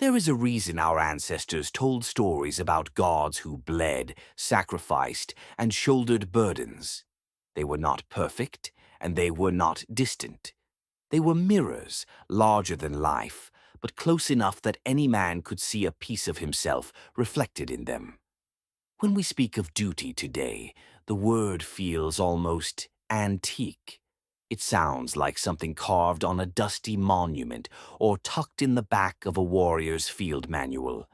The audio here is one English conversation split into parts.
There is a reason our ancestors told stories about gods who bled, sacrificed, and shouldered burdens. They were not perfect, and they were not distant. They were mirrors, larger than life, but close enough that any man could see a piece of himself reflected in them. When we speak of duty today, the word feels almost antique. It sounds like something carved on a dusty monument or tucked in the back of a warrior's field manual.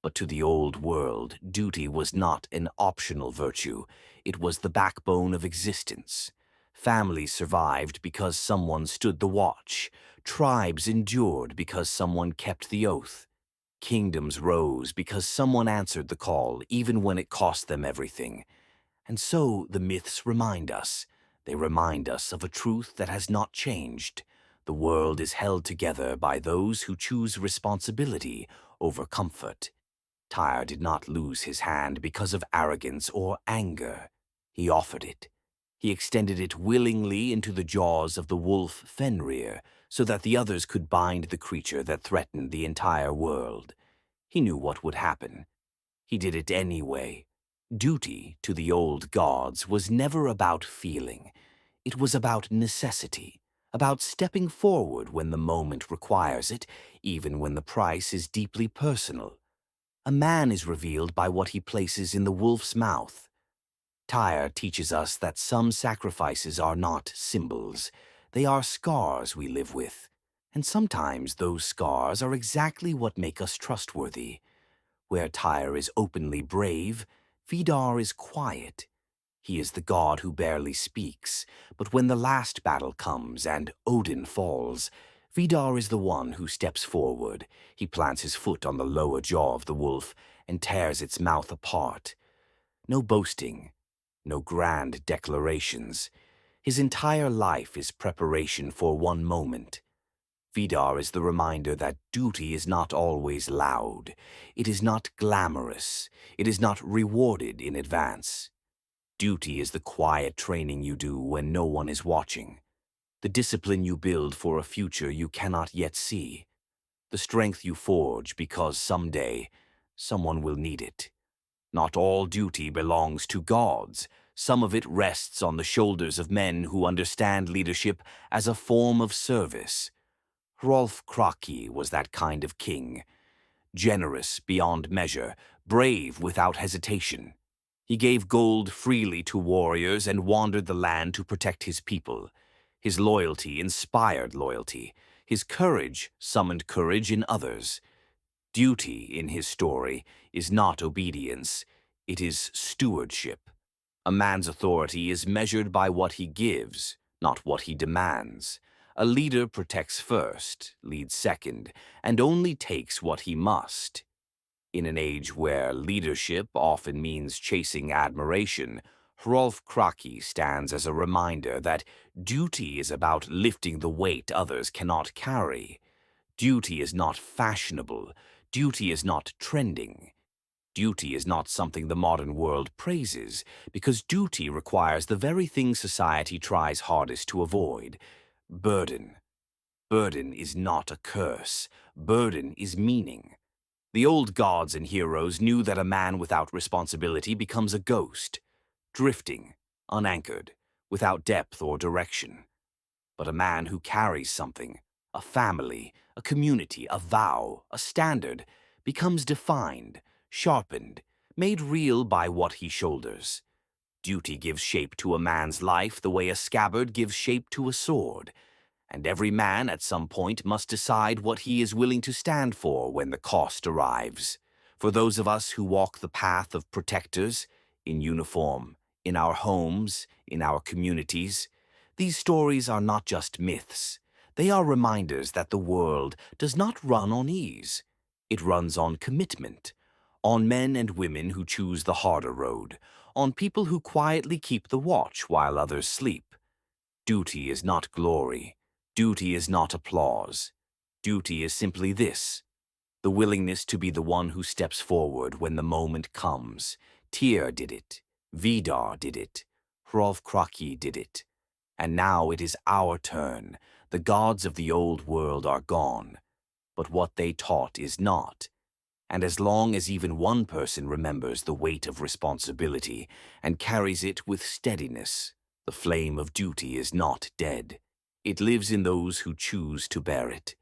But to the old world, duty was not an optional virtue. It was the backbone of existence. Families survived because someone stood the watch. Tribes endured because someone kept the oath. Kingdoms rose because someone answered the call, even when it cost them everything. And so the myths remind us. They remind us of a truth that has not changed. The world is held together by those who choose responsibility over comfort. Tyre did not lose his hand because of arrogance or anger. He offered it. He extended it willingly into the jaws of the wolf Fenrir, so that the others could bind the creature that threatened the entire world. He knew what would happen. He did it anyway. Duty to the old gods was never about feeling. It was about necessity, about stepping forward when the moment requires it, even when the price is deeply personal. A man is revealed by what he places in the wolf's mouth. Tyre teaches us that some sacrifices are not symbols. They are scars we live with. And sometimes those scars are exactly what make us trustworthy. Where Tyre is openly brave, Vidar is quiet. He is the god who barely speaks, but when the last battle comes and Odin falls, Vidar is the one who steps forward. He plants his foot on the lower jaw of the wolf and tears its mouth apart. No boasting, no grand declarations. His entire life is preparation for one moment. Vidar is the reminder that duty is not always loud. It is not glamorous. It is not rewarded in advance. Duty is the quiet training you do when no one is watching. The discipline you build for a future you cannot yet see. The strength you forge because someday someone will need it. Not all duty belongs to gods. Some of it rests on the shoulders of men who understand leadership as a form of service. Hrolf Kraki was that kind of king. Generous beyond measure, brave without hesitation. He gave gold freely to warriors and wandered the land to protect his people. His loyalty inspired loyalty. His courage summoned courage in others. Duty, in his story, is not obedience. It is stewardship. A man's authority is measured by what he gives, not what he demands. A leader protects first, leads second, and only takes what he must. In an age where leadership often means chasing admiration, Hrolf Kraki stands as a reminder that duty is about lifting the weight others cannot carry. Duty is not fashionable. Duty is not trending. Duty is not something the modern world praises, because duty requires the very thing society tries hardest to avoid: burden. Burden is not a curse. Burden is meaning. The old gods and heroes knew that a man without responsibility becomes a ghost, drifting, unanchored, without depth or direction. But a man who carries something, a family, a community, a vow, a standard, becomes defined, sharpened, made real by what he shoulders. Duty gives shape to a man's life the way a scabbard gives shape to a sword. And every man at some point must decide what he is willing to stand for when the cost arrives. For those of us who walk the path of protectors, in uniform, in our homes, in our communities, these stories are not just myths. They are reminders that the world does not run on ease. It runs on commitment, on men and women who choose the harder road, on people who quietly keep the watch while others sleep. Duty is not glory. Duty is not applause. Duty is simply this: the willingness to be the one who steps forward when the moment comes. Tyr did it. Vidar did it. Hrolf Kraki did it. And now it is our turn. The gods of the old world are gone. but what they taught is not. And as long as even one person remembers the weight of responsibility and carries it with steadiness, the flame of duty is not dead. It lives in those who choose to bear it.